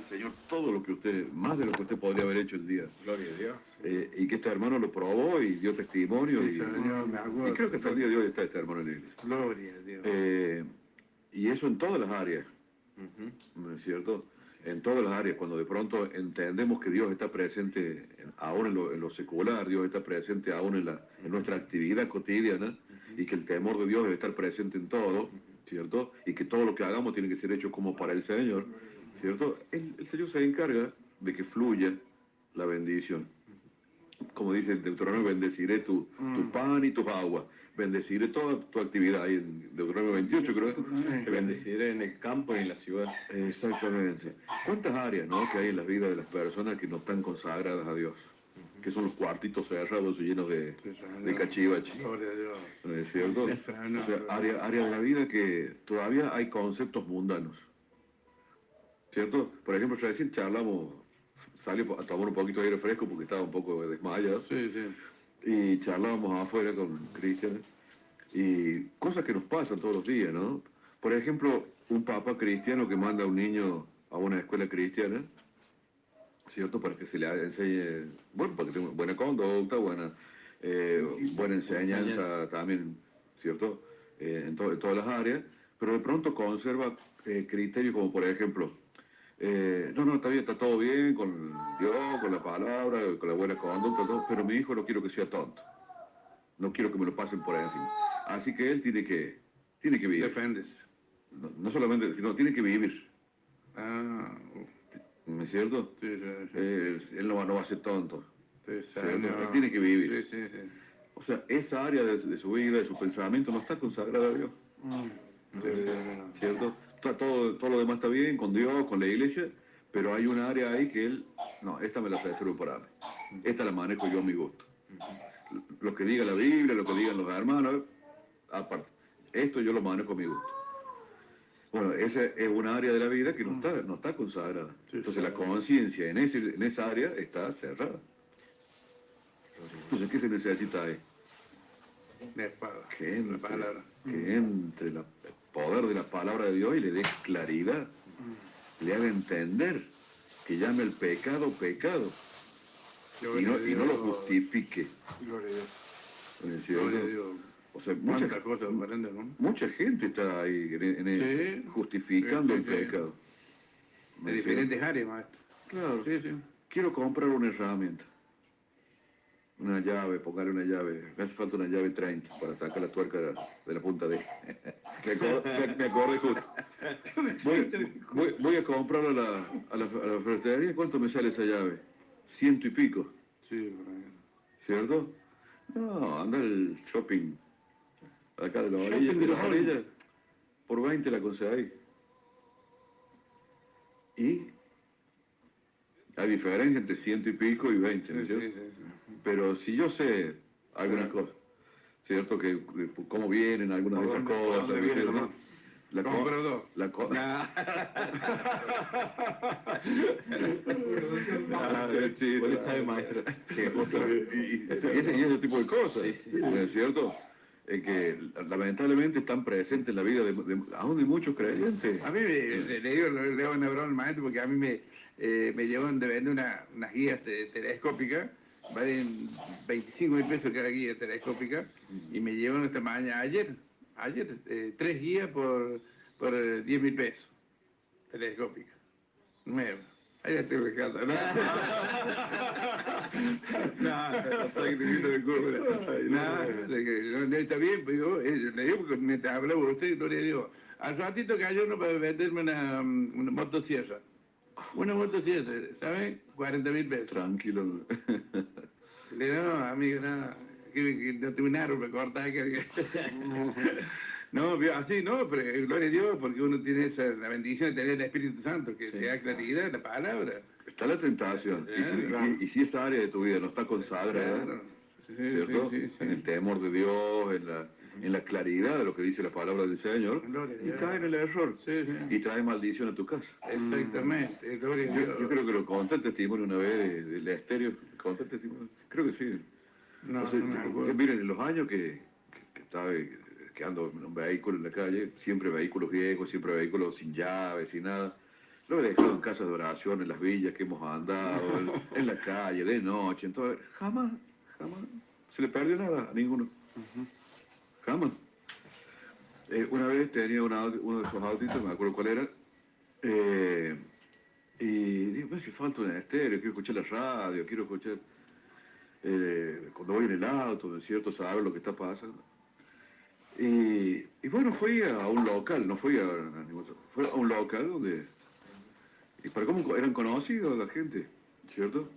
Señor todo lo que usted, más de lo que usted podría haber hecho el día. Gloria a Dios. Y que este hermano lo probó y dio testimonio. Sí, Señor, me acuerdo. Y creo que hasta el día de hoy está este hermano en la iglesia. Gloria a Dios. Y eso en todas las áreas, Uh-huh. ¿no es cierto? En todas las áreas, cuando de pronto entendemos que Dios está presente aún en lo secular, Dios está presente aún en nuestra actividad cotidiana, y que el temor de Dios debe estar presente en todo, ¿cierto? Y que todo lo que hagamos tiene que ser hecho como para el Señor, ¿cierto? El Señor se encarga de que fluya la bendición. Como dice el Deuteronomio, bendeciré tu pan y tus aguas, bendeciré toda tu actividad, ahí en Deuteronomio 28 creo que Te bendeciré en el campo y en la ciudad. Exactamente. ¿Cuántas áreas, no, que hay en la vida de las personas que no están consagradas a Dios? Que son los cuartitos cerrados llenos de cachivache. Gloria a Dios. ¿No es cierto? O sea, área de la vida que todavía hay conceptos mundanos. ¿Cierto? Por ejemplo, recién charlamos, salió a tomar un poquito de aire fresco porque estaba un poco desmayado. Sí, sí. Y charlábamos afuera con Cristian. Y cosas que nos pasan todos los días, ¿no? Por ejemplo, un papá cristiano que manda a un niño a una escuela cristiana, ¿cierto? Para que se le enseñe, bueno, para que tenga buena conducta, buena enseñanza también, ¿cierto? En todas las áreas, pero de pronto conserva criterios como, por ejemplo, no, está bien, está todo bien con Dios, con la palabra, con la buena conducta, todo, pero mi hijo no quiero que sea tonto. No quiero que me lo pasen por encima. Así que él tiene que vivir. Defendes. No solamente, sino tiene que vivir. Ah, ¿No es cierto? sí, sí, sí. Él no va a ser tonto. Sí, Él tiene que vivir. Sí, sí, sí. O sea, esa área de su vida, de su pensamiento, no está consagrada a Dios. ¿Cierto? Todo lo demás está bien, con Dios, con la iglesia, pero hay una área ahí que él, no, esta me la reservo para mí. Esta la manejo yo a mi gusto. Lo que diga la Biblia, lo que digan los hermanos, aparte. Esto yo lo manejo a mi gusto. Bueno, esa es una área de la vida que no está consagrada. Entonces la conciencia en esa área está cerrada. Entonces, ¿qué se necesita ahí? Que entre el poder de la palabra de Dios y le dé claridad, le haga entender, que llame el pecado, pecado, y no lo justifique. Gloria a Dios. Gloria a Dios. O sea, mucha gente está ahí justificando el pecado. De diferentes áreas, maestro. Claro. Sí. Quiero comprar una herramienta. Una llave, ponerle una llave. Me hace falta una llave 30 para sacar la tuerca de la punta de. Me acordé justo. Voy a comprarla a la ferretería. ¿Cuánto me sale esa llave? 100 y pico. Sí, ¿cierto? No, anda el shopping. Acá de la orilla. Por 20 la conseguí. Y hay diferencia entre 100 y pico y 20, ¿no es cierto? Sí. Pero si yo sé algunas cosas, ¿cierto? Que cómo vienen algunas de esas cosas, ¿no es cierto? Y ese tipo de cosas, ¿no es cierto? Que lamentablemente están presentes en la vida aún de muchos creyentes. A mí le digo una broma al maestro porque a mí me llevan de vender unas guías telescópicas, valen 25.000 pesos cada guía telescópica, y me llevan esta mañana, ayer 3 guías por 10.000 pesos, telescópicas, nuevas. Ahí la estoy dejando, ¿no? No, está bien, pues yo le digo porque me hablaba usted, yo le digo, al ratito cayó uno para venderme una motosierra. Una motosierra, ¿sabe? 40.000 pesos. Tranquilo. Le digo, no, amigo, no, que no tengo un árbol para cortar. No, así no, pero gloria a Dios, porque uno tiene la bendición de tener el Espíritu Santo, que te da claridad, la palabra. Está la tentación, y si esa área de tu vida no está consagrada, ¿cierto? En el temor de Dios, en la claridad de lo que dice la palabra del Señor, y cae en el error, y trae maldición a tu casa. Exactamente, gloria a Dios. Yo creo que lo conté el testimonio una vez del estéreo, conté el testimonio, creo que sí. No me acuerdo. Miren, en los años que estaba, que ando en un vehículo en la calle, siempre vehículos viejos, siempre vehículos sin llaves, sin nada. Lo he dejado en casas de oración, en las villas que hemos andado, en la calle, de noche, entonces, jamás se le perdió nada a ninguno. Jamás. Una vez tenía uno de esos autitos, no me acuerdo cuál era, y digo, me hace falta un estéreo, quiero escuchar la radio, quiero escuchar, cuando voy en el auto, ¿no es cierto?, saber lo que está pasando. Y bueno, fui a un local, no fui a ningún otro, fue a un local donde, y para cómo eran conocidos la gente, ¿cierto?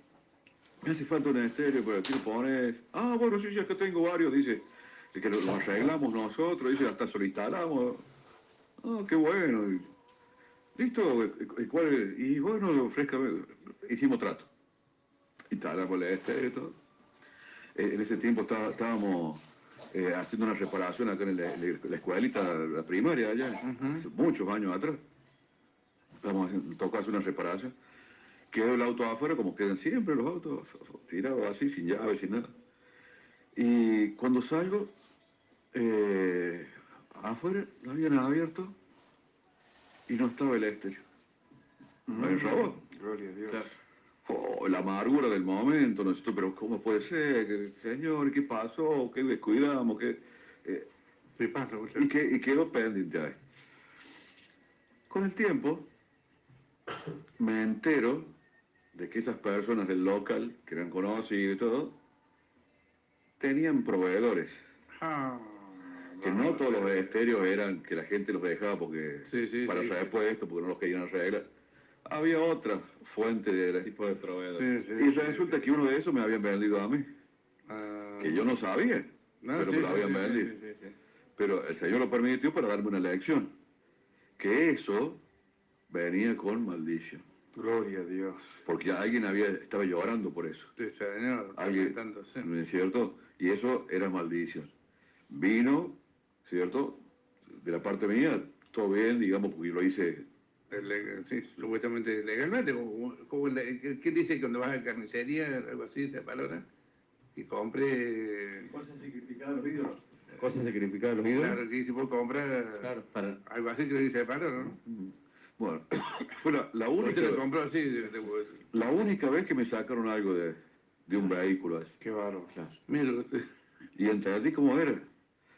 Me hace falta un estéreo, pero quiero poner, bueno, sí, acá tengo varios, dice, que lo arreglamos nosotros, dice, hasta se lo instalamos. Qué bueno. Listo, y bueno, ofrézcame, hicimos trato. Instalamos el estéreo y todo. En ese tiempo estábamos haciendo una reparación acá en la escuelita, la primaria allá, hace muchos años atrás. Tocó hacer una reparación. Quedó el auto afuera, como quedan siempre los autos, tirados así, sin llave, sin nada. Y cuando salgo, afuera lo habían abierto y no estaba el estéreo. ¿Me habían robado? Gloria a Dios. Claro. La amargura del momento, no sé, pero ¿cómo puede ser? Señor, ¿qué pasó? ¿Qué descuidamos? Sí, pasa, y quedó pendiente ahí. Con el tiempo, me entero de que esas personas del local, que eran conocidos y todo, tenían proveedores. Que no todos los estéreos eran que la gente los dejaba porque para repuesto, porque no los querían arreglar. Había otra fuente de tipo de proveedores. Y resulta que uno de esos me habían vendido a mí. Que yo no sabía, pero me lo habían vendido. Pero el Señor lo permitió para darme una lección. Que eso venía con maldición. Gloria a Dios. Porque alguien estaba llorando por eso. Sí, Señor. Alguien, ¿no es cierto? Y eso era maldición. Vino, ¿cierto? De la parte mía, todo bien, digamos, porque lo hice. Sí, supuestamente legalmente. ¿Qué dice cuando vas a carnicería, algo así, esa palabra? Y compre... Cosas sacrificadas a los ídolos. Cosas sacrificadas a los ídolos. Claro, que dice, vos compras... Claro, para... Algo así que lo dice de palabra, ¿no? Bueno, fue la única... Usted lo compró así, la única vez que me sacaron algo de un vehículo así. Qué bárbaro. Claro. Mira usted. Y entendí cómo era.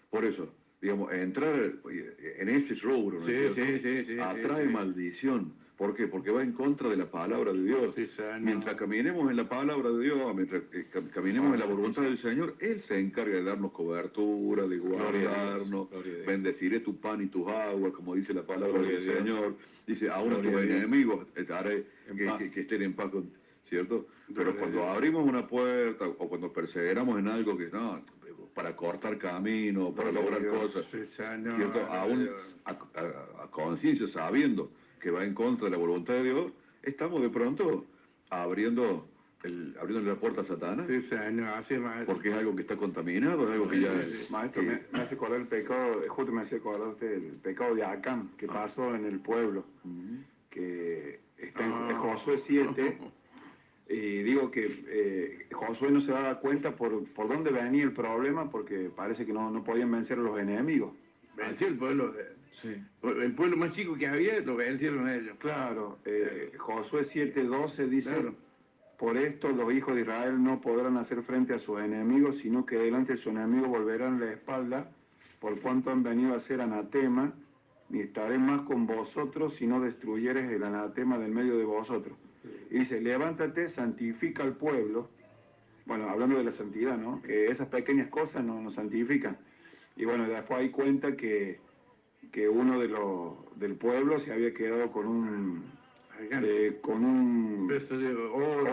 Por eso, digamos, entrar en ese rubro, ¿no? Sí, atrae maldición. ¿Por qué? Porque va en contra de la palabra de Dios. Sí, mientras caminemos en la palabra de Dios, mientras caminemos en la voluntad del Señor, Él se encarga de darnos cobertura, de guardarnos, bendeciré tu pan y tus aguas, como dice la palabra del Señor. Dice, aún a tus enemigos haré que estén en paz con... ¿Cierto? Pero cuando abrimos una puerta o cuando perseveramos en algo que no, para cortar camino, para lograr cosas, ¿cierto? Aún a conciencia, sabiendo que va en contra de la voluntad de Dios, estamos de pronto abriéndole la puerta a Satanás. Sí, Señor, así es, maestro. Porque es algo que está contaminado, es algo que ya... Maestro, me hace acordar el pecado, justo me hace acordar usted el pecado de Acán, que pasó en el pueblo, que está en Josué 7, y digo que Josué no se daba cuenta por dónde venía el problema, porque parece que no podían vencer a los enemigos. Venció el pueblo, el pueblo más chico que había, lo vencieron ellos. Claro, Josué 7:12 dice, por esto los hijos de Israel no podrán hacer frente a sus enemigos, sino que delante de sus enemigos volverán la espalda, por cuanto han venido a ser anatema, ni estaré más con vosotros, si no destruyeres el anatema del medio de vosotros. Y dice, levántate, santifica al pueblo, bueno, hablando de la santidad, ¿no? Que esas pequeñas cosas nos santifican. Y bueno, después hay cuenta que uno del pueblo se había quedado con un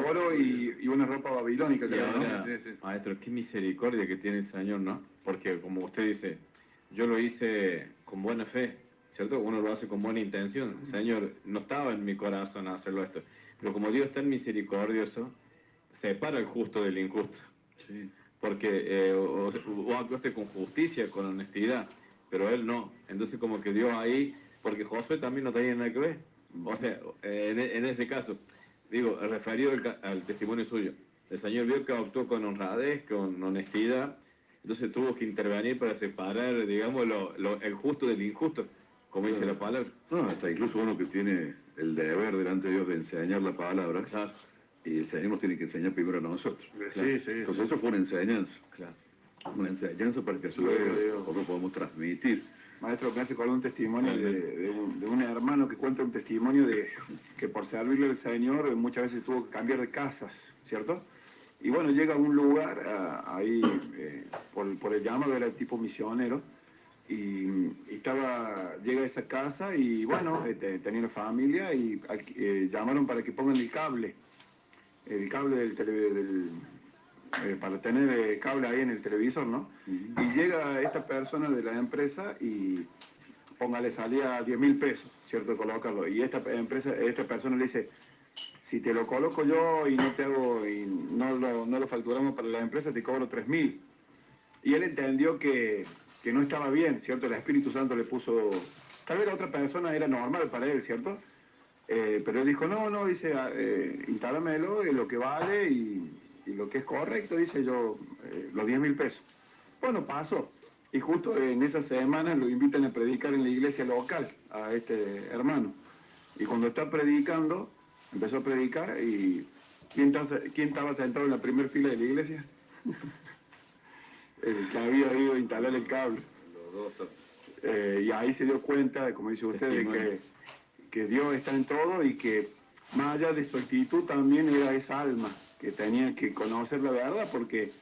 oro y una ropa babilónica. Y ahora, maestro, qué misericordia que tiene el Señor, ¿no? Porque como usted dice, yo lo hice con buena fe, ¿cierto? Uno lo hace con buena intención. Señor, no estaba en mi corazón hacerlo esto. Pero como Dios es tan misericordioso, separa el justo del injusto. Sí. Porque o actuaste con justicia, con honestidad, pero él no. Entonces como que Dios ahí, porque Josué también no tenía nada que ver. O sea, en ese caso, digo, referido al testimonio suyo, el Señor vio que actuó con honradez, con honestidad, entonces tuvo que intervenir para separar, digamos, el justo del injusto, como dice la palabra. No, hasta incluso uno que tiene el deber delante de Dios de enseñar la palabra, Claro. y el Señor nos tiene que enseñar primero a nosotros. Sí, sí. Entonces eso fue una enseñanza. Claro. Una enseñanza para que a su vez nosotros podamos transmitir. Maestro, me hace acordar un testimonio Claro. de un hermano que cuenta un testimonio de que por servirle al Señor muchas veces tuvo que cambiar de casas, ¿cierto? Y bueno, llega a un lugar ahí, por el llamado, era tipo misionero, y llega a esa casa y bueno, tenía una familia y llamaron para que pongan el cable para tener cable ahí en el televisor, ¿no? Y llega esta persona de la empresa y póngale, salía 10.000 pesos, ¿cierto? Colocarlo. Y esta persona le dice, si te lo coloco yo y no te hago, y no lo facturamos para la empresa, te cobro 3.000. Y él entendió que no estaba bien, ¿cierto? El Espíritu Santo le puso, tal vez la otra persona era normal para él, ¿cierto? Pero él dijo, no, dice, instálamelo, lo que vale y lo que es correcto, dice yo, los 10.000 pesos. Bueno, pasó. Y justo en esa semana lo invitan a predicar en la iglesia local a este hermano. Y cuando está predicando, empezó a predicar y ¿quién estaba sentado en la primera fila de la iglesia? El que había ido a instalar el cable. Y ahí se dio cuenta, como dice usted, de que Dios está en todo y que más allá de su actitud también era esa alma que tenía que conocer la verdad, porque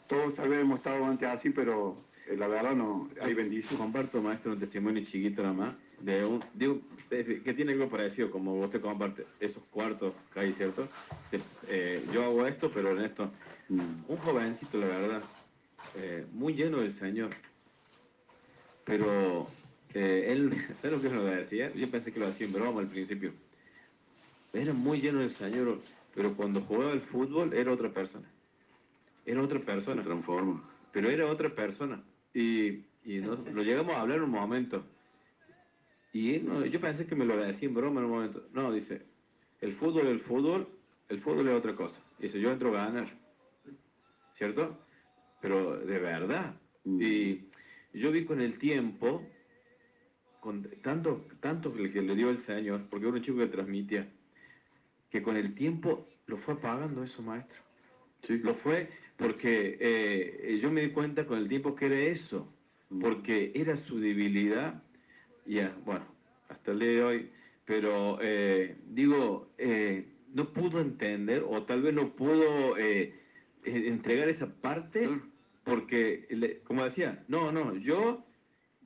todos tal vez hemos estado antes así, pero la verdad no, hay bendición. Comparto, maestro, un testimonio chiquito nada más, que tiene algo parecido, como usted comparte esos cuartos que hay, ¿cierto? Yo hago esto, pero en esto, un jovencito, la verdad, muy lleno del Señor, pero él, ¿sabe lo que lo decía? Yo pensé que lo hacía en broma al principio. Era muy lleno del Señor, pero cuando jugaba el fútbol era otra persona. Era otra persona. Se transforma. Pero era otra persona. Y lo llegamos a hablar en un momento. Y yo pensé que me lo decía en broma en un momento. No, dice, el fútbol es otra cosa. Dice, yo entro a ganar. ¿Cierto? Pero de verdad. Y yo vi con el tiempo, con tanto que le dio el Señor, porque era un chico que transmitía, que con el tiempo lo fue apagando eso, maestro. Sí. Lo fue porque yo me di cuenta con el tiempo que era eso, porque era su debilidad, y bueno, hasta el día de hoy, pero no pudo entender, o tal vez no pudo entregar esa parte, porque, como decía,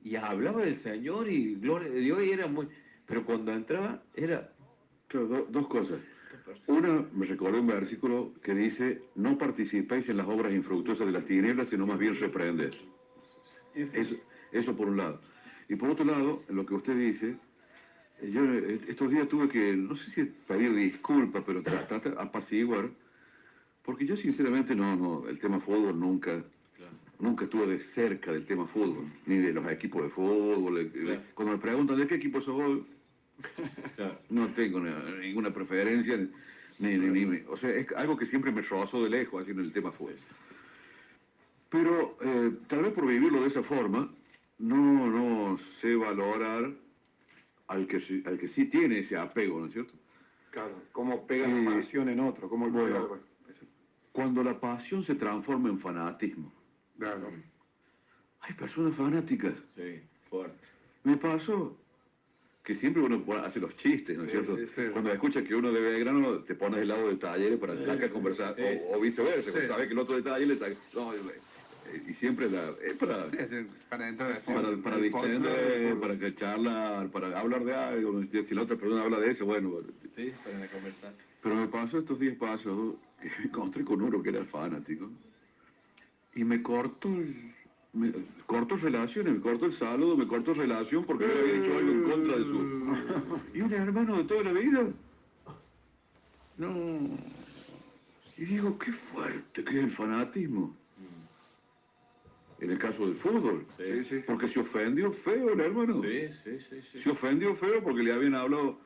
y hablaba del Señor y gloria de Dios, y era muy, pero cuando entraba, era... Claro, dos cosas. Una, me recordé un versículo que dice, no participéis en las obras infructuosas de las tinieblas, sino más bien reprended. Eso por un lado. Y por otro lado, en lo que usted dice, yo estos días tuve que, no sé si pedir disculpas, pero tratar de apaciguar, porque yo sinceramente el tema fútbol nunca estuve de cerca del tema fútbol, ni de los equipos de fútbol. Cuando me preguntan de qué equipo sos vos, no tengo ninguna preferencia, o sea, es algo que siempre me rozó de lejos haciendo el tema fútbol. Pero tal vez por vivirlo de esa forma, no sé valorar al que sí tiene ese apego, ¿no es cierto? Claro, cómo pega la pasión en otro, cómo cuando la pasión se transforma en fanatismo. Claro. Hay personas fanáticas. Sí, fuerte. Me pasó que siempre uno hace los chistes, ¿no es cierto? Sí. Cuando escuchas que uno de Belgrano, te pones del lado de Talleres para sacar a conversar, o viceversa, cuando sabes que el otro de Talleres, y siempre es Para entrar para distender, para que charlar, para hablar de algo, si la otra persona habla de eso, bueno. Sí, para conversar. Pero me pasó estos 10 pasos, que me encontré con uno que era fanático, y me cortó relaciones, me cortó el saludo, me cortó relación porque le había dicho algo en contra de su... ¿Y un hermano de toda la vida? No. Y digo, qué fuerte que es el fanatismo. En el caso del fútbol. Sí. Porque se ofendió feo el hermano. Sí. Se ofendió feo porque le habían hablado...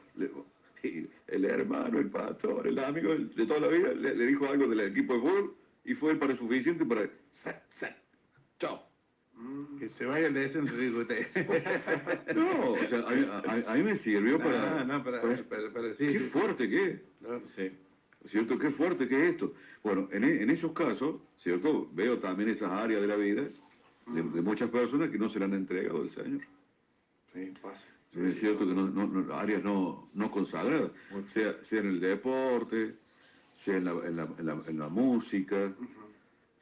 el hermano, el pastor, el amigo de toda la vida, le dijo algo del equipo de fútbol y fue para suficiente para... Chao. Que se vaya el descenso, dijo usted. No, o sea, a mí me sirvió para... para sí. Qué fuerte que es. Claro. Sí. ¿Cierto? Qué fuerte que es esto. Bueno, en esos casos, ¿cierto? Veo también esas áreas de la vida de muchas personas que no se le han entregado al Señor. Sí, pasa. Es cierto que áreas no consagradas, sea en el deporte, sea en la música,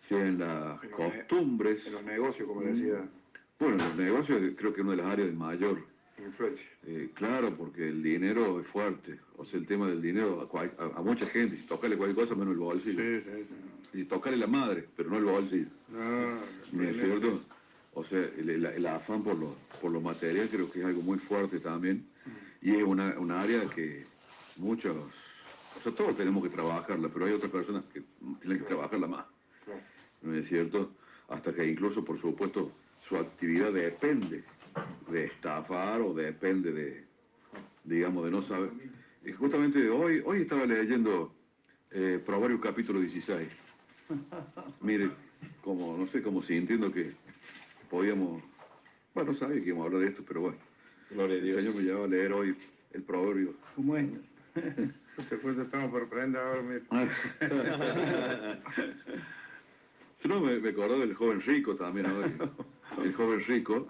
sea en las costumbres. En los negocios, como decía. Bueno, en los negocios creo que es una de las áreas de mayor Influencia. claro, porque el dinero es fuerte. O sea, el tema del dinero a mucha gente, si tocarle cualquier cosa, menos el bolsillo. Sí. Y si tocarle la madre, pero no el bolsillo. ¿No es cierto? O sea, el afán por lo material creo que es algo muy fuerte también. Y es una área que muchos, o sea, todos tenemos que trabajarla, pero hay otras personas que tienen que trabajarla más. ¿No es cierto? Hasta que incluso, por supuesto, su actividad depende de estafar o depende de, digamos, de no saber. Y justamente hoy estaba leyendo Proverbios capítulo 16. Mire, como, no sé, como sintiendo que podíamos, bueno, no sabía que íbamos a hablar de esto, pero bueno. Gloria a Dios. El Señor me llevaba a leer hoy el Proverbio. ¿Cómo es? Después estamos por prender ahora mismo. Si no, me acordé del joven rico también ahora. El joven rico.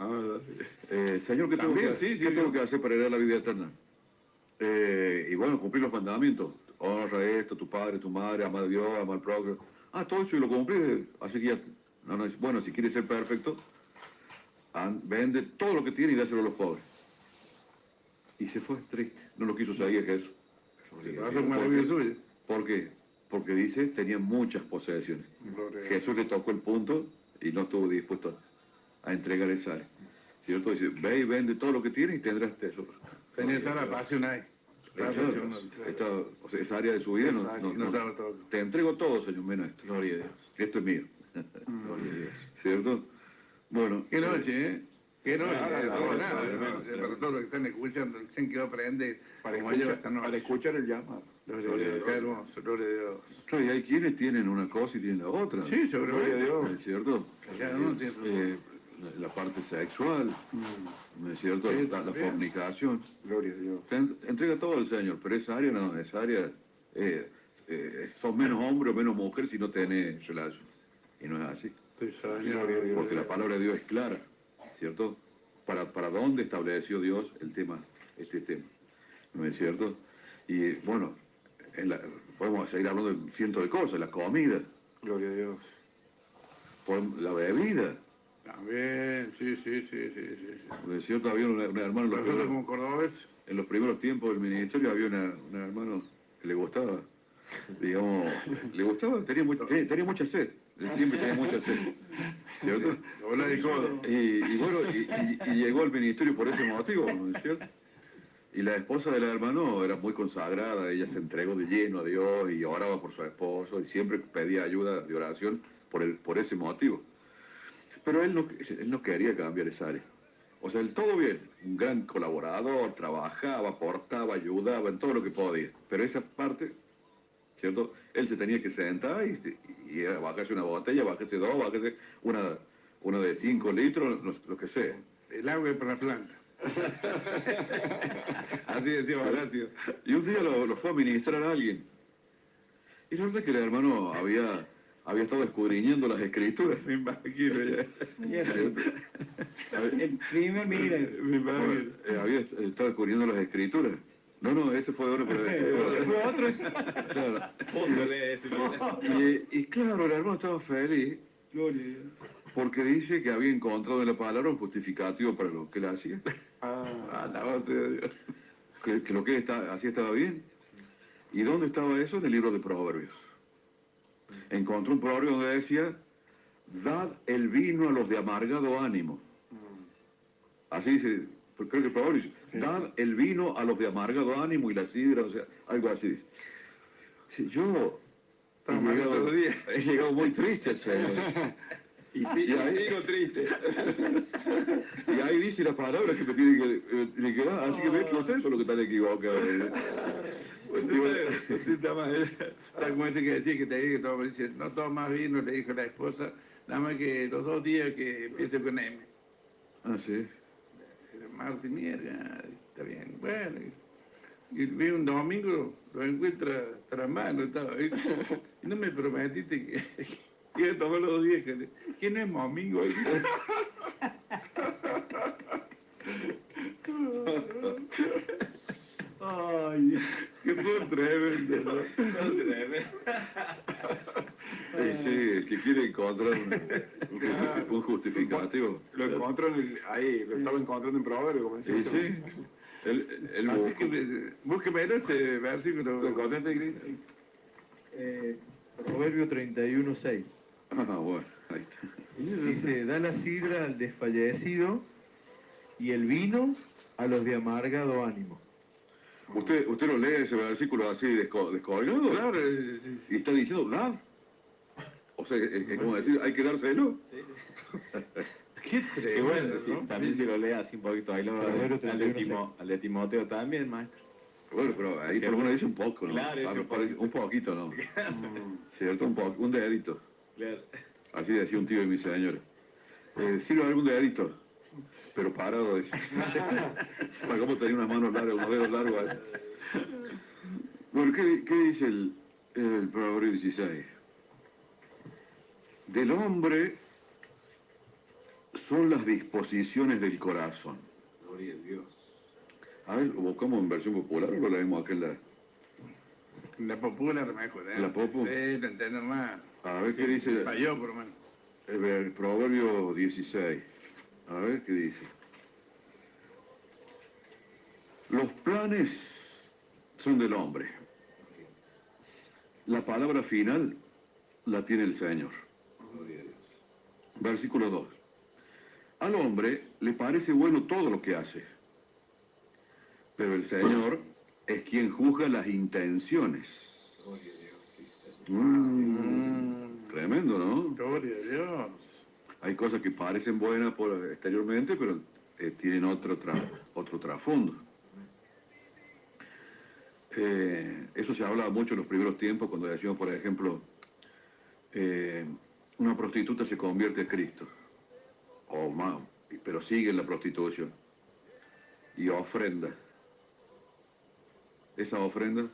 Señor, ¿qué tengo que hacer para heredar la vida eterna? Y bueno, cumplir los mandamientos. Honra esto, tu padre, tu madre, amar a Dios, amar al prójimo. Todo eso y lo cumplí. Así que ya, bueno, si quieres ser perfecto, vende todo lo que tiene y dáselo a los pobres. Y se fue triste. No lo quiso saber que eso. ¿Por qué? Porque dice, tenía muchas posesiones. Jesús le tocó el punto y no estuvo dispuesto a entregar esa área. ¿Cierto? Dice, ve y vende todo lo que tienes y tendrás tesoro. Tenía toda la pasión ahí. O sea, esa área de su vida te entrego todo, Señor, menos esto. Gloria a Dios. Esto es mío. Gloria a Dios. ¿Cierto? Bueno. Qué noche, ¿eh? Qué noche. Para todos los que están escuchando, dicen que va a aprender para escuchar el llamado. Qué hermoso, gloria a Dios. Claro, y hay quienes tienen una cosa y tienen la otra. Sí, gloria a Dios. ¿No es cierto? Cada uno tiene la parte sexual, ¿no es cierto? La fornicación. Gloria a Dios. Entrega todo al Señor, pero esa área no, esa área sos menos hombre o menos mujer si no tenés relación. Y no es así. Porque la palabra de Dios es clara, ¿cierto? Para dónde estableció Dios este tema. ¿No es cierto? Y bueno, podemos seguir hablando de cientos de cosas, la comida. Gloria a Dios. La bebida. También, sí. ¿No es cierto? Había un hermano Nosotros como cordobés. En los primeros tiempos del ministerio había un hermano que le gustaba, digamos, tenía mucha sed. Siempre tenía mucha sed. ¿Cierto? Y bueno, y llegó al ministerio por ese motivo, ¿no es cierto? Y la esposa del hermano era muy consagrada, ella se entregó de lleno a Dios y oraba por su esposo y siempre pedía ayuda de oración por ese motivo. Pero él no quería cambiar esa área. O sea, él todo bien, un gran colaborador, trabajaba, aportaba, ayudaba en todo lo que podía. Pero esa parte, ¿cierto? Él se tenía que sentar y bajarse una botella, bajarse dos, bajarse una de 5 litros, lo que sea. El agua es para la planta. Así decía Horacio. Y un día lo fue a ministrar a alguien. Y resulta que el hermano había estado escudriñando las escrituras. Me imagino ya. El primer Bueno, había estado escudriñando las escrituras. No, ese fue otro, pero fue otro. Claro. Póngale ese. Y claro, el hermano estaba feliz. Porque dice que había encontrado en la palabra un justificativo para lo que él hacía. Alabado sea Dios. Que lo que él hacía estaba bien. ¿Y dónde estaba eso? En el libro de Proverbios. Encontró un proverbio donde decía, dad el vino a los de amargado ánimo. Así dice, creo que el proverbio dice, dad el vino a los de amargado ánimo y la sidra, o sea, algo así dice. Sí, yo he llegado muy triste, Señor. Y ahí digo triste. Y ahí dice las palabras que me piden que dar, así que ves que ustedes son los que están equivocados. Está como este que decía que te dije que dice, no tomas vino, le dijo la esposa, nada más que los 2 días que empiece con M. Ah, sí. Martes y miércoles, está bien, bueno. Y vi un domingo, lo encuentra tramando, estaba ahí. Y no me prometiste que iba a tomar los 2 días. ¿Quién es mi amigo ahí? Ay, Que fue tremendo, ¿no? Sí, que quiere encontrar un justificativo. Lo encontró ahí, lo estaba encontrando en Proverbio, como decía. Sí, sí. Él Así buscó. que búsqueme ese versículo. ¿Lo encontraste, Gris? Proverbio 31:6. Ah, bueno, ahí está. Dice, da la sidra al desfallecido y el vino a los de amargado ánimo. ¿Usted lo lee ese versículo así descolgado? Claro, Y está diciendo, ¿da? O sea, es como decir, hay que dárselo. qué y tremendo, bueno, sí, ¿no? también si lo lee así un poquito ahí, Proverbio al de Timoteo también, maestro. Bueno, pero ahí por lo menos dice un poco, ¿no? Claro, dice Un poquito, ¿no? ¿Cierto? Un dedito. Claro. Así decía un tío de mi señora. ¿Sirve algún dedito? Pero parado, dice. Para cómo tenía unas manos largas, unos dedos largos. Bueno, ¿qué dice el Proverbio 16? Del hombre son las disposiciones del corazón. Gloria a Dios. A ver, ¿lo buscamos en versión popular o lo leemos acá en la...? La popular mejor, ¿eh? ¿La popu? Sí, la entiendo más. A ver qué dice Para yo, por lo menos. el Proverbio 16. A ver qué dice. Los planes son del hombre. La palabra final la tiene el Señor. Versículo 2. Al hombre le parece bueno todo lo que hace, pero el Señor es quien juzga las intenciones. Tremendo, ¿no? Gloria a Dios. Hay cosas que parecen buenas exteriormente, pero tienen otro trasfondo. Eso se hablaba mucho en los primeros tiempos, cuando decíamos, por ejemplo, una prostituta se convierte a Cristo, o más, pero sigue en la prostitución, y ofrenda. Esa ofrenda,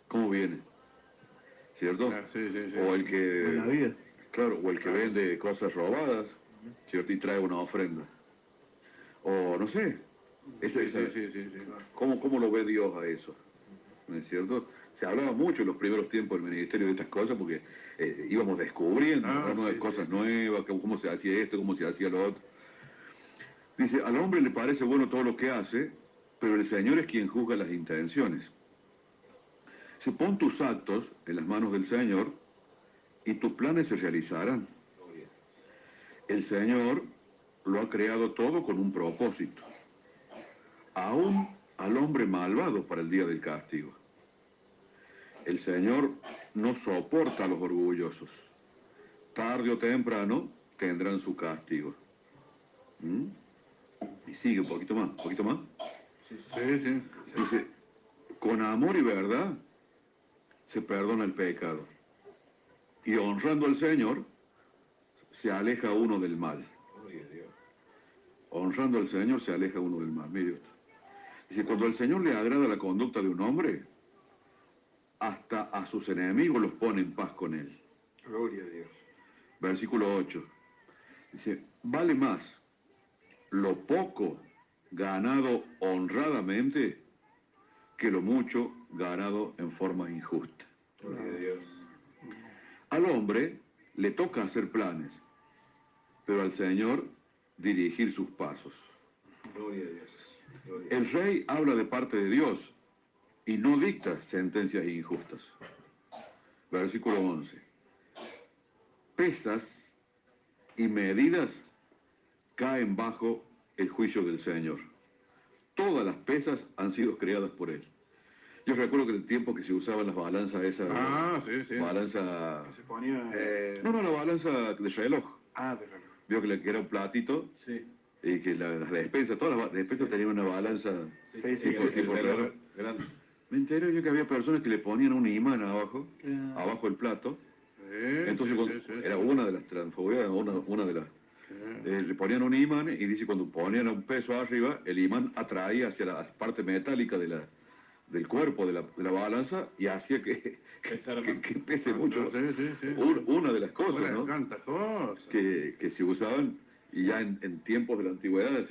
¿cómo viene? ¿Cierto? Ah, sí, sí, sí. O el que... En la vida. Claro, o el que vende cosas robadas, ¿cierto? Y trae una ofrenda. O no sé. Sí. ¿Cómo lo ve Dios a eso? ¿No es cierto? Se hablaba mucho en los primeros tiempos del ministerio de estas cosas porque íbamos descubriendo cosas nuevas, cómo se hacía esto, cómo se hacía lo otro. Dice, al hombre le parece bueno todo lo que hace, pero el Señor es quien juzga las intenciones. Si pon tus actos en las manos del Señor y tus planes se realizarán. El Señor lo ha creado todo con un propósito, aún al hombre malvado para el día del castigo. El Señor no soporta a los orgullosos. Tarde o temprano tendrán su castigo. Y sigue un poquito más, Sí. Dice, con amor y verdad se perdona el pecado. Y honrando al Señor, se aleja uno del mal. Honrando al Señor, se aleja uno del mal. Mire esto. Dice, cuando al Señor le agrada la conducta de un hombre, hasta a sus enemigos los pone en paz con él. Gloria a Dios. Versículo 8. Dice, vale más lo poco ganado honradamente que lo mucho ganado en forma injusta. Gloria a Dios. Al hombre le toca hacer planes, pero al Señor dirigir sus pasos. Gloria a Dios. El rey habla de parte de Dios y no dicta sentencias injustas. Versículo 11. Pesas y medidas caen bajo el juicio del Señor. Todas las pesas han sido creadas por Él. Yo recuerdo que en el tiempo que se usaban las balanzas esas... Sí. Balanza... Se ponía... No, la balanza de reloj. de reloj. Vio que era un platito Sí. y que las despensas, todas las despensas tenían una balanza... Sí, tipo reloj. grande. Me enteré yo que había personas que le ponían un imán abajo del plato, Entonces era una de las transfobias, una de las... le ponían un imán y dice cuando ponían un peso arriba, el imán atraía hacia la parte metálica del cuerpo de la balanza y hacía que pese mucho. Una de las cosas, ¿no? Tantas cosas. Que se usaban, y ya en tiempos de la antigüedad,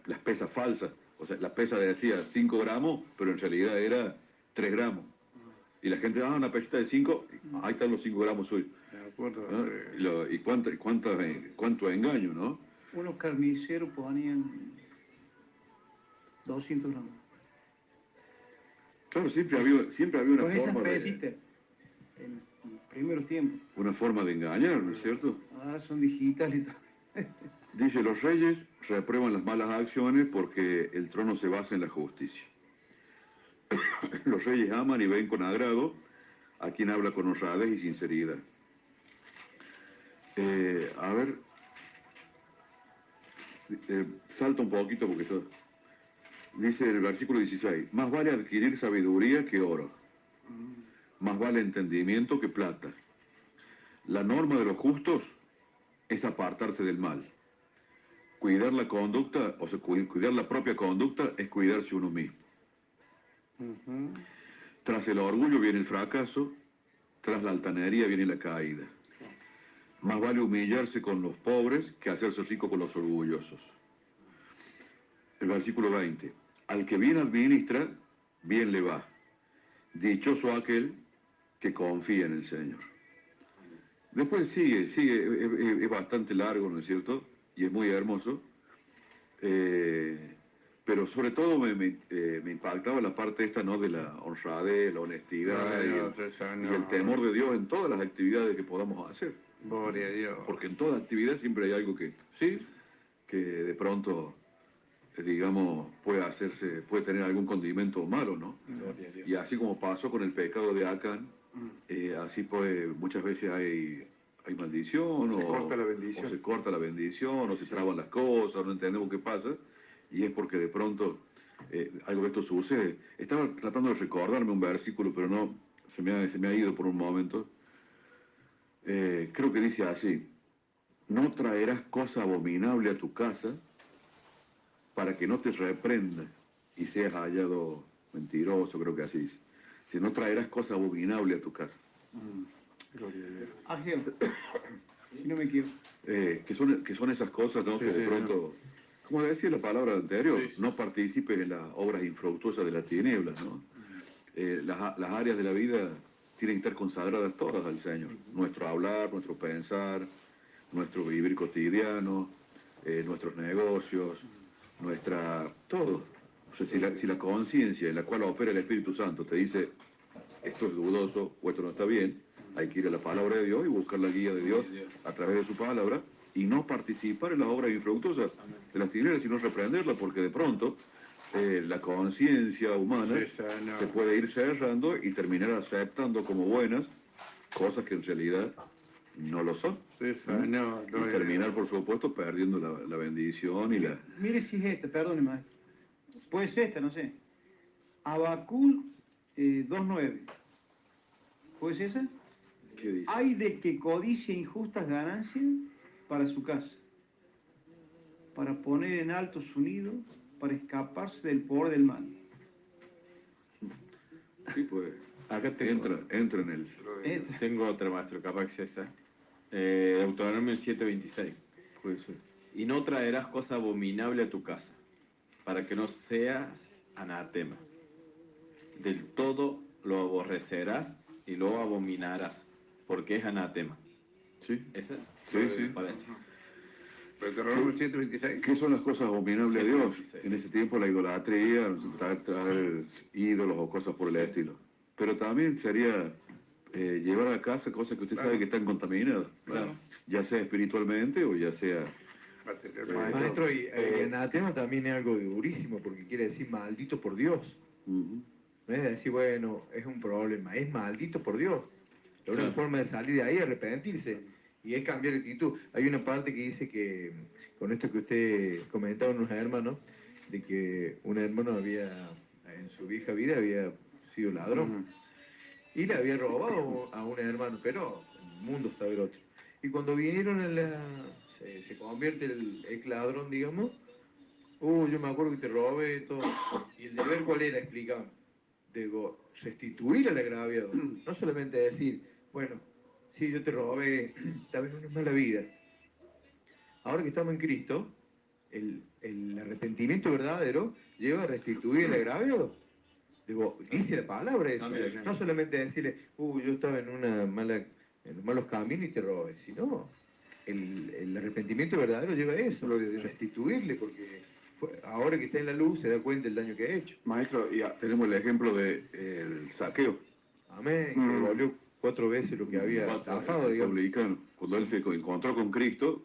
las pesas falsas. O sea, la pesa decía 5 gramos, pero en realidad era 3 gramos. Y la gente, una pesita de 5, ahí están los 5 gramos suyos. Me acuerdo. ¿No? Y cuánto engaño, ¿no? Unos carniceros ponían 200 gramos. Claro, siempre había una Con esas forma pesitas, en los primeros tiempos. una forma de engañar, ¿no es cierto? Ahora son digitales y todo. Dice, los reyes reprueban las malas acciones porque el trono se basa en la justicia. Los reyes aman y ven con agrado a quien habla con honradez y sinceridad. A ver, salta un poquito porque esto... Dice el versículo 16, más vale adquirir sabiduría que oro, más vale entendimiento que plata. La norma de los justos es apartarse del mal. Cuidar la conducta, o sea, cuidar la propia conducta es cuidarse uno mismo. Tras el orgullo viene el fracaso, tras la altanería viene la caída. Más vale humillarse con los pobres que hacerse rico con los orgullosos. El versículo 20. Al que bien administra, bien le va. Dichoso aquel que confía en el Señor. Después sigue, es bastante largo, ¿no es cierto? Y es muy hermoso. Pero sobre todo me impactaba la parte esta, ¿no? De la honradez, la honestidad y el temor de Dios en todas las actividades que podamos hacer. Gloria a Dios. Porque en toda actividad siempre hay algo que de pronto, digamos, puede tener algún condimento malo, ¿no? Y así como pasó con el pecado de Acán, así pues muchas veces hay maldición, Se corta la bendición. o se corta la bendición, o se traban las cosas, no entendemos qué pasa, y es porque de pronto algo de esto sucede. Estaba tratando de recordarme un versículo, pero no, se me ha ido por un momento. Creo que dice así, no traerás cosa abominable a tu casa para que no te reprenda y seas hallado mentiroso, creo que así dice. Si no traerás cosa abominable a tu casa. Gloria a Dios. Ageo, si no me equivoco. Que son esas cosas, ¿no? Que de pronto, como decía la palabra anterior, no participes en las obras infructuosas de la tiniebla, ¿no? Las áreas de la vida tienen que estar consagradas todas al Señor. Nuestro hablar, nuestro pensar, nuestro vivir cotidiano, nuestros negocios, todo. O sea, si la conciencia en la cual opera el Espíritu Santo te dice esto es dudoso o esto no está bien, hay que ir a la palabra de Dios y buscar la guía de Dios a través de su palabra y no participar en las obras infructuosas de las tinieblas, sino reprenderla, porque de pronto la conciencia humana se puede ir cerrando y terminar aceptando como buenas cosas que en realidad no lo son. Y terminar, por supuesto, perdiendo la bendición y la... Mire si es esta, perdone maestro. Puede ser esta, no sé. Habacuc 2.9. ¿Puede ser esa? ¿Qué dice? Hay de que codicia injustas ganancias para su casa, para poner en alto su nido, para escaparse del poder del mal. Sí, pues, Acá entra en el... tengo otra, maestro, capaz que es esa. Deuteronomio 7:26. Puede ser. Y no traerás cosa abominable a tu casa, para que no seas anatema. Del todo lo aborrecerás y lo abominarás, porque es anatema. ¿Sí? ¿Esa? Sí. Parece. Deuteronomio 126. ¿Qué son las cosas abominables a Dios? 7:26. En ese tiempo la idolatría, traer ídolos o cosas por el estilo. Pero también sería llevar a casa cosas que usted sabe que están contaminadas. Claro. Ya sea espiritualmente o ya sea... Maestro, y anatema también es algo durísimo, porque quiere decir maldito por Dios. Ujú. No es decir, bueno, es un problema, es maldito por Dios. La única Claro. forma de salir de ahí es arrepentirse, y es cambiar de actitud. Hay una parte que dice que, con esto que usted comentaba unos hermanos, de que un hermano había, en su vieja vida, había sido ladrón, y le había robado a un hermano, pero mundo saber otro. Y cuando vinieron se convierte el ladrón, digamos, yo me acuerdo que te robé todo. Y el deber cuál era, explicaban. Digo, restituir al agraviado. No solamente decir, bueno, sí, yo te robé, tal vez no es mala vida. Ahora que estamos en Cristo, el arrepentimiento verdadero lleva a restituir el agraviado. Digo, dice la palabra eso. No solamente decirle, yo estaba en los malos caminos y te robé, sino el arrepentimiento verdadero lleva a eso, restituirle, porque ahora que está en la luz se da cuenta del daño que ha hecho. Maestro, ya tenemos el ejemplo del saqueo. Amén, que devolvió 4 veces lo que había estafado, digamos. Publicano, cuando él se encontró con Cristo,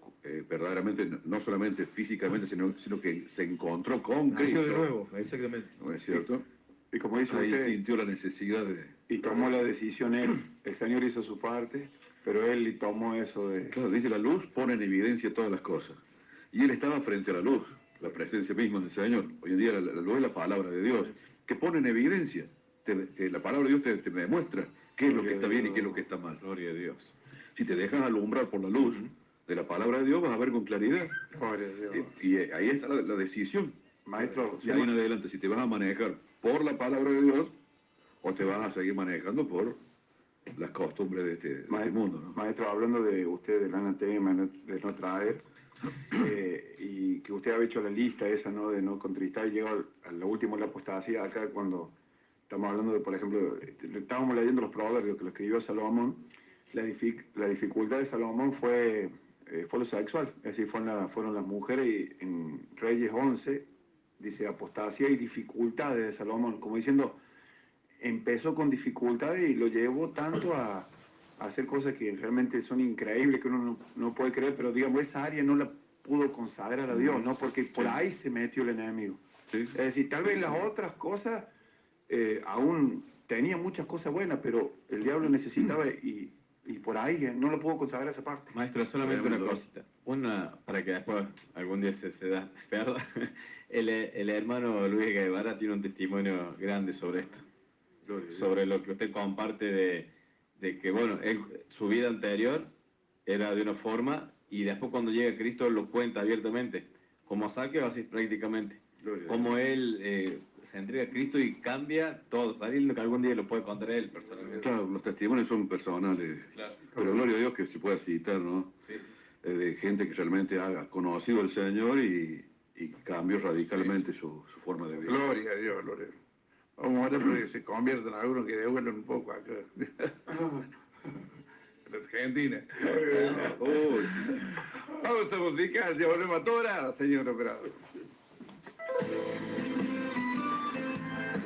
verdaderamente, no solamente físicamente, sino que se encontró con Cristo. Nació de nuevo, exactamente. ¿No es cierto? Y como dice Ahí usted, sintió la necesidad de... y tomó la decisión él. El Señor hizo su parte, pero él tomó eso de... Claro, dice, la luz pone en evidencia todas las cosas. Y él estaba frente a la luz, la presencia misma del Señor. Hoy en día la luz es la palabra de Dios, que pone en evidencia. La palabra de Dios te demuestra qué es lo que está bien y qué es lo que está mal. Gloria a Dios. Si te dejas alumbrar por la luz de la palabra de Dios, vas a ver con claridad. Gloria a Dios. Y ahí está la decisión. Maestro, De ahí en adelante, si te vas a manejar por la palabra de Dios, o te vas a seguir manejando por las costumbres de este mundo, ¿no? Maestro, hablando de usted del anatema, de no traer, y que usted ha hecho la lista esa, ¿no? De no contristar, y llegó a lo último la apostasía acá cuando estamos hablando de, por ejemplo, estábamos leyendo los proverbios que lo escribió Salomón. La dificultad de Salomón fue lo sexual, es decir, fueron las mujeres, y en Reyes 11 dice apostasía y dificultades de Salomón, como diciendo, empezó con dificultades y lo llevó tanto a hacer cosas que realmente son increíbles, que uno no puede creer, pero digamos, esa área no la pudo consagrar a Dios, ¿no? Porque por ahí se metió el enemigo. Sí. Es decir, tal vez las otras cosas aún tenía muchas cosas buenas, pero el diablo necesitaba y por ahí no lo pudo consagrar esa parte. Maestro, solamente una cosita. Para que después algún día se da, ¿verdad? El hermano Luis Guevara tiene un testimonio grande sobre esto. Sobre lo que usted comparte de que, bueno, su vida anterior era de una forma y después cuando llega Cristo lo cuenta abiertamente. Como Saqueo, así prácticamente. Como él se entrega a Cristo y cambia todo, sabiendo que algún día lo puede contar él personalmente. Claro, los testimonios son personales, Claro. pero gloria a Dios que se pueda citar, ¿no? Sí. De gente que realmente ha conocido al Señor y cambió radicalmente su forma de vida. Gloria a Dios, gloria a Dios. Vamos a orar para que se conviertan algunos que devuelvan un poco acá. En Argentina. Vamos a musicar, ya volvemos a toda hora, señor operador.